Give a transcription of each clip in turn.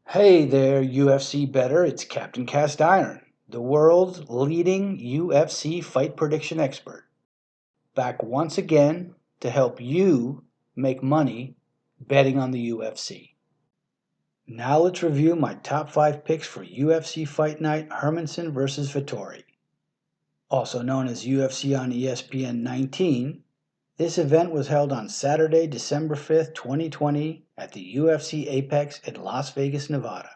Hey there, UFC bettor. It's Captain Cast Iron, the world's leading UFC fight prediction expert, back once again to help you make money betting on the UFC. Now let's review my top 5 picks for UFC Fight Night Hermansson vs. Vettori. Also known as UFC on ESPN 19, this event was held on Saturday, December 5th, 2020 at the UFC Apex in Las Vegas, Nevada.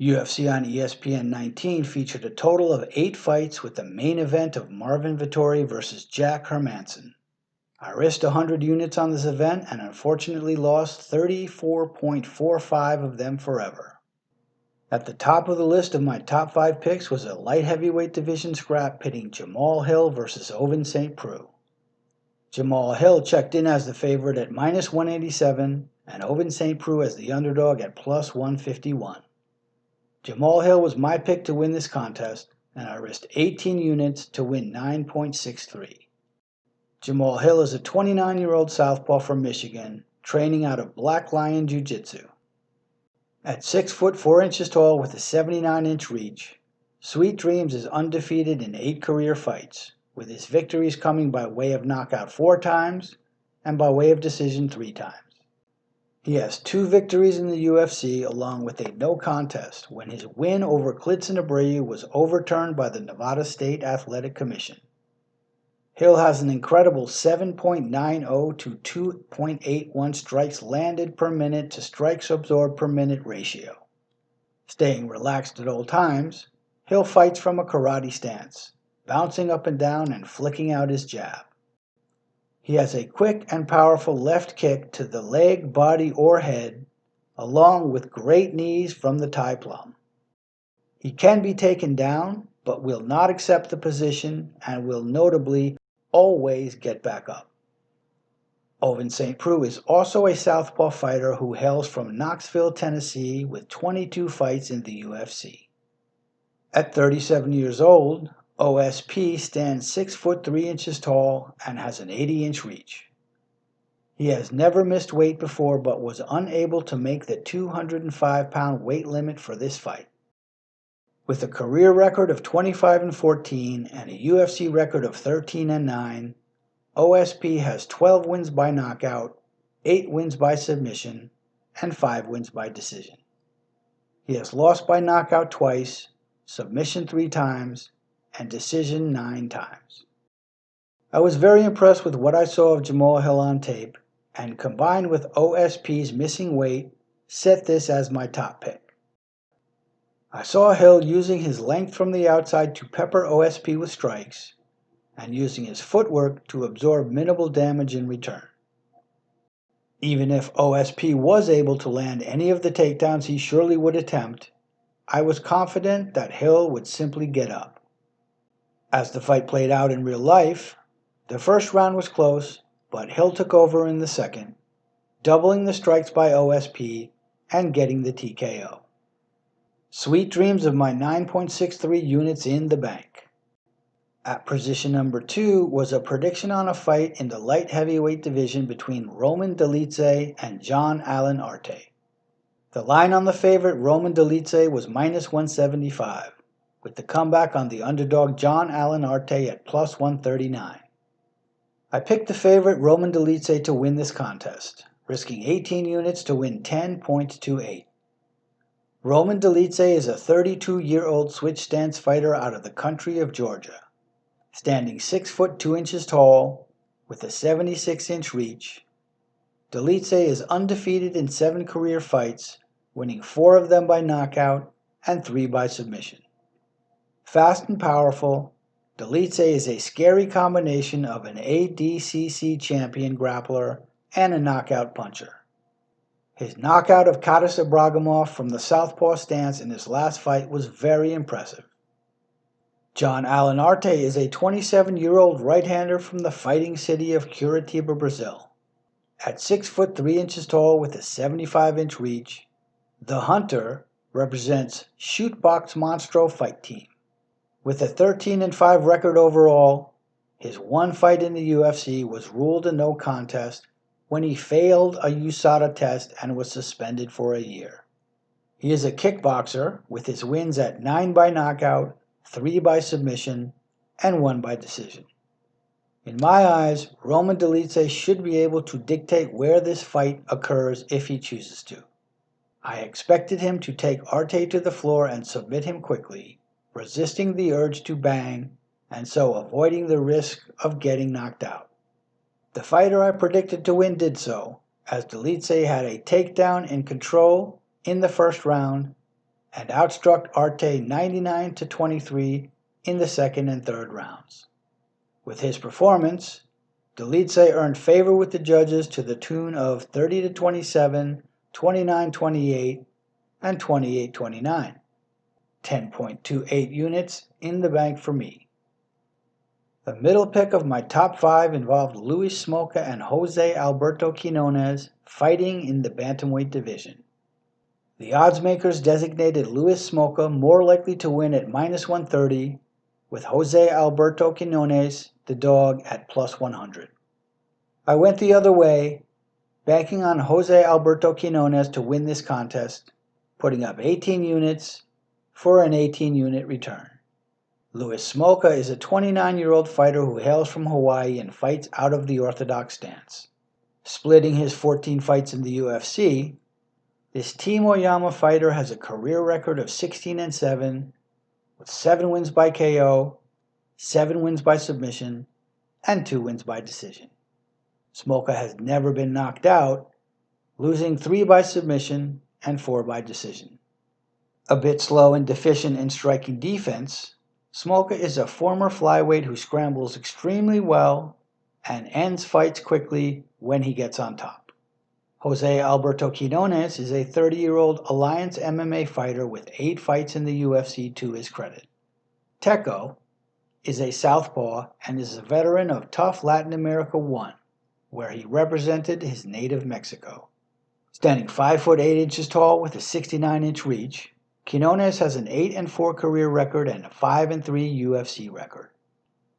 UFC on ESPN 19 featured a total of 8 fights with the main event of Marvin Vettori vs. Jack Hermansson. I risked 100 units on this event and unfortunately lost 34.45 of them forever. At the top of the list of my top 5 picks was a light heavyweight division scrap pitting Jamal Hill vs. Ovince St. Preux. Jamal Hill checked in as the favorite at minus 187 and Ovince St. Preux as the underdog at plus 151. Jamal Hill was my pick to win this contest, and I risked 18 units to win 9.63. Jamal Hill is a 29-year-old southpaw from Michigan, training out of Black Lion Jiu-Jitsu. At 6 foot 4 inches tall with a 79-inch reach, Sweet Dreams is undefeated in 8 career fights, with his victories coming by way of knockout 4 times and by way of decision 3 times. He has 2 victories in the UFC along with a no contest when his win over Klidson Abreu was overturned by the Nevada State Athletic Commission. Hill has an incredible 7.90 to 2.81 strikes landed per minute to strikes absorbed per minute ratio. Staying relaxed at all times, Hill fights from a karate stance, bouncing up and down and flicking out his jab. He has a quick and powerful left kick to the leg, body, or head, along with great knees from the Thai plum. He can be taken down, but will not accept the position and will notably always get back up. Ovince St. Preux is also a southpaw fighter who hails from Knoxville, Tennessee with 22 fights in the UFC. At 37 years old, OSP stands 6 foot 3 inches tall and has an 80-inch reach. He has never missed weight before but was unable to make the 205-pound weight limit for this fight. With a career record of 25-14 and a UFC record of 13-9, OSP has 12 wins by knockout, 8 wins by submission, and 5 wins by decision. He has lost by knockout twice, submission 3 times, and decision 9 times. I was very impressed with what I saw of Jamal Hill on tape, and combined with OSP's missing weight, set this as my top pick. I saw Hill using his length from the outside to pepper OSP with strikes, and using his footwork to absorb minimal damage in return. Even if OSP was able to land any of the takedowns he surely would attempt, I was confident that Hill would simply get up. As the fight played out in real life, the first round was close, but Hill took over in the second, doubling the strikes by OSP and getting the TKO. Sweet dreams of my 9.63 units in the bank. At position number 2 was a prediction on a fight in the light heavyweight division between Roman Dolidze and John Allen Arte. The line on the favorite Roman Dolidze was minus 175, with the comeback on the underdog John Allen Arte at plus 139. I picked the favorite Roman Dolidze to win this contest, risking 18 units to win 10.28. Roman Dolidze is a 32-year-old switch stance fighter out of the country of Georgia. Standing 6 foot 2 inches tall, with a 76-inch reach, Dolidze is undefeated in 7 career fights, winning 4 of them by knockout and 3 by submission. Fast and powerful, Dolidze is a scary combination of an ADCC champion grappler and a knockout puncher. His knockout of Kadis Ibragimov from the southpaw stance in his last fight was very impressive. John Allen Arte is a 27-year-old right-hander from the fighting city of Curitiba, Brazil. At 6 foot 3 inches tall with a 75-inch reach, the Hunter represents Shootbox Monstro Fight Team. With a 13-5 record overall, his one fight in the UFC was ruled a no contest when he failed a USADA test and was suspended for a year. He is a kickboxer with his wins at 9 by knockout, 3 by submission, and 1 by decision. In my eyes, Roman Dolidze should be able to dictate where this fight occurs if he chooses to. I expected him to take Arte to the floor and submit him quickly, resisting the urge to bang, and so avoiding the risk of getting knocked out. The fighter I predicted to win did so, as Dolidze had a takedown in control in the first round and outstruck Arte 99-23 in the second and third rounds. With his performance, Dolidze earned favor with the judges to the tune of 30-27, 29-28, and 28-29. 10.28 units in the bank for me. The middle pick of my top 5 involved Luis Smolka and Jose Alberto Quinones fighting in the bantamweight division. The odds makers designated Luis Smolka more likely to win at -130, with Jose Alberto Quinones, the dog, at +100. I went the other way, banking on Jose Alberto Quinones to win this contest, putting up 18 units for an 18-unit return. Luis Smolka is a 29-year-old fighter who hails from Hawaii and fights out of the orthodox stance. Splitting his 14 fights in the UFC, this Team Oyama fighter has a career record of 16-7, with 7 wins by KO, 7 wins by submission, and 2 wins by decision. Smolka has never been knocked out, losing 3 by submission and 4 by decision. A bit slow and deficient in striking defense, Smolka is a former flyweight who scrambles extremely well and ends fights quickly when he gets on top. Jose Alberto Quinones is a 30-year-old Alliance MMA fighter with 8 fights in the UFC to his credit. Teco is a southpaw and is a veteran of Tough Latin America 1, where he represented his native Mexico. Standing 5 foot 8 inches tall with a 69-inch reach, Quinones has an 8-4 career record and a 5-3 UFC record.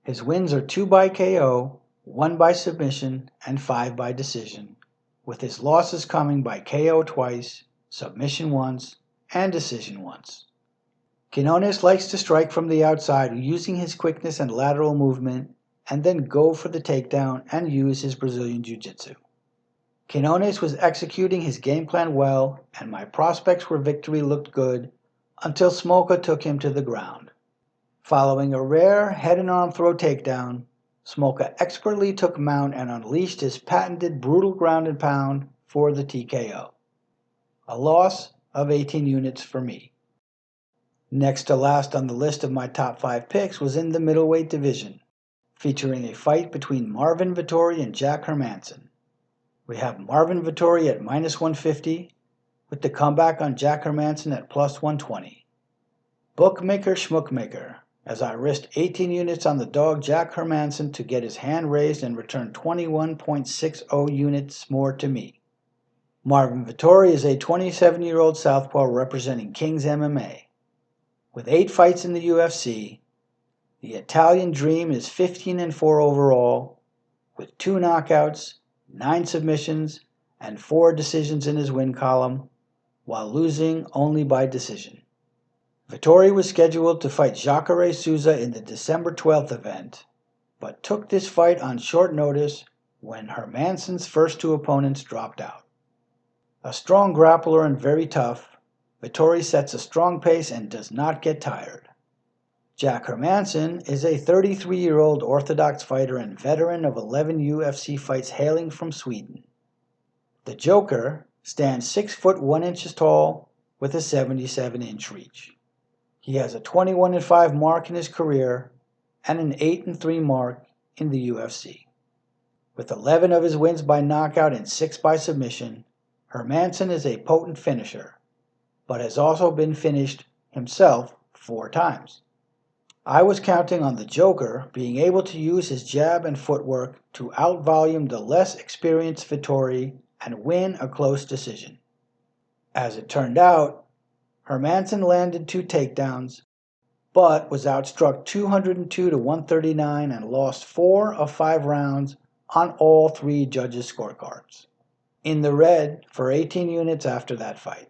His wins are 2 by KO, 1 by submission, and 5 by decision, with his losses coming by KO twice, submission once, and decision once. Quinones likes to strike from the outside using his quickness and lateral movement, and then go for the takedown and use his Brazilian Jiu-Jitsu. Quinones was executing his game plan well, and my prospects for victory looked good until Smolka took him to the ground. Following a rare head and arm throw takedown, Smolka expertly took mount and unleashed his patented brutal ground and pound for the TKO. A loss of 18 units for me. Next to last on the list of my top 5 picks was in the middleweight division, featuring a fight between Marvin Vettori and Jack Hermansson. We have Marvin Vettori at -150, with the comeback on Jack Hermansson at +120. Bookmaker schmuckmaker, as I risked 18 units on the dog Jack Hermansson to get his hand raised and return 21.60 units more to me. Marvin Vettori is a 27-year-old southpaw representing Kings MMA. With 8 fights in the UFC, the Italian Dream is 15-4 overall, with 2 knockouts, 9 submissions, and 4 decisions in his win column, while losing only by decision. Vettori was scheduled to fight Jacare Souza in the December 12th event, but took this fight on short notice when Hermansson's first 2 opponents dropped out. A strong grappler and very tough, Vettori sets a strong pace and does not get tired. Jack Hermansson is a 33-year-old orthodox fighter and veteran of 11 UFC fights hailing from Sweden. The Joker stands 6 foot 1 inches tall with a 77-inch reach. He has a 21-5 mark in his career and an 8-3 mark in the UFC. With 11 of his wins by knockout and 6 by submission, Hermansson is a potent finisher, but has also been finished himself 4 times. I was counting on the Joker being able to use his jab and footwork to outvolume the less experienced Vettori and win a close decision. As it turned out, Hermansson landed 2 takedowns, but was outstruck 202-139 and lost 4 of 5 rounds on all 3 judges' scorecards. In the red for 18 units after that fight.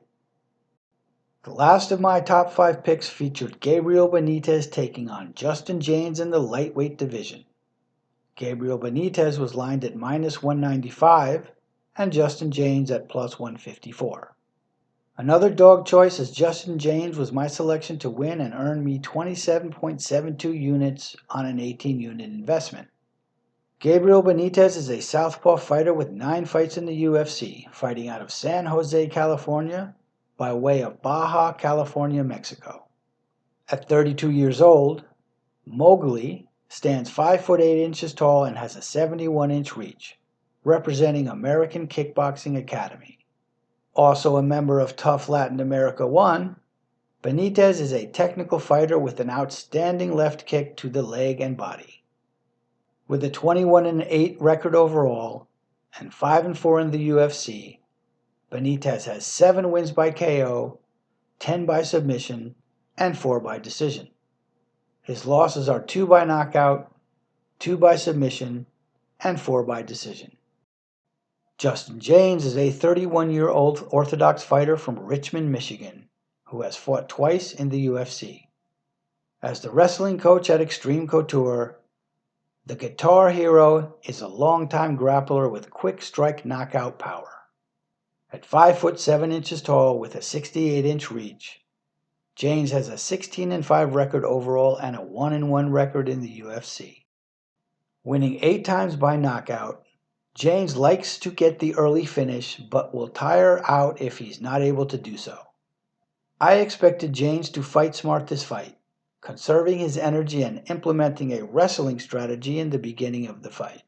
The last of my top 5 picks featured Gabriel Benitez taking on Justin James in the lightweight division. Gabriel Benitez was lined at -195 and Justin James at +154. Another dog choice as Justin James was my selection to win and earn me 27.72 units on an 18-unit investment. Gabriel Benitez is a southpaw fighter with 9 fights in the UFC, fighting out of San Jose, California, by way of Baja California, Mexico. At 32 years old, Mowgli stands 5 foot 8 inches tall and has a 71-inch reach, representing American Kickboxing Academy. Also a member of Tough Latin America 1, Benitez is a technical fighter with an outstanding left kick to the leg and body. With a 21-8 record overall and 5-4 in the UFC, Benitez has 7 wins by KO, 10 by submission, and 4 by decision. His losses are 2 by knockout, 2 by submission, and 4 by decision. Justin James is a 31-year-old Orthodox fighter from Richmond, Michigan, who has fought twice in the UFC. As the wrestling coach at Extreme Couture, the Guitar Hero is a longtime grappler with quick strike knockout power. At 5 foot 7 inches tall with a 68-inch reach, James has a 16-5 record overall and a 1-1 record in the UFC. Winning 8 times by knockout, James likes to get the early finish but will tire out if he's not able to do so. I expected James to fight smart this fight, conserving his energy and implementing a wrestling strategy in the beginning of the fight.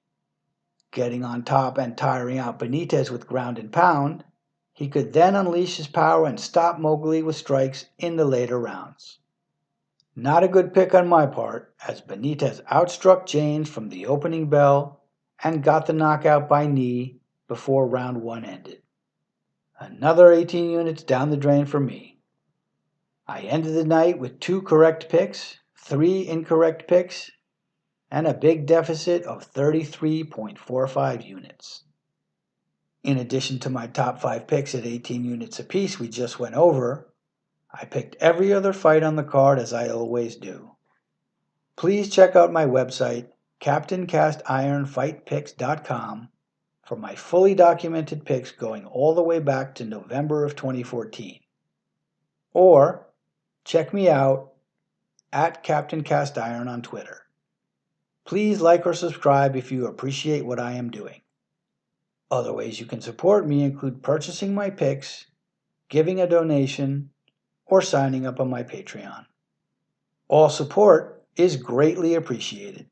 Getting on top and tiring out Benitez with ground and pound, he could then unleash his power and stop Mowgli with strikes in the later rounds. Not a good pick on my part, as Benitez outstruck James from the opening bell and got the knockout by knee before round 1 ended. Another 18 units down the drain for me. I ended the night with 2 correct picks, 3 incorrect picks, and a big deficit of 33.45 units. In addition to my top 5 picks at 18 units apiece we just went over, I picked every other fight on the card as I always do. Please check out my website, captaincastironfightpicks.com, for my fully documented picks going all the way back to November of 2014. Or check me out at captaincastiron on Twitter. Please like or subscribe if you appreciate what I am doing. Other ways you can support me include purchasing my picks, giving a donation, or signing up on my Patreon. All support is greatly appreciated.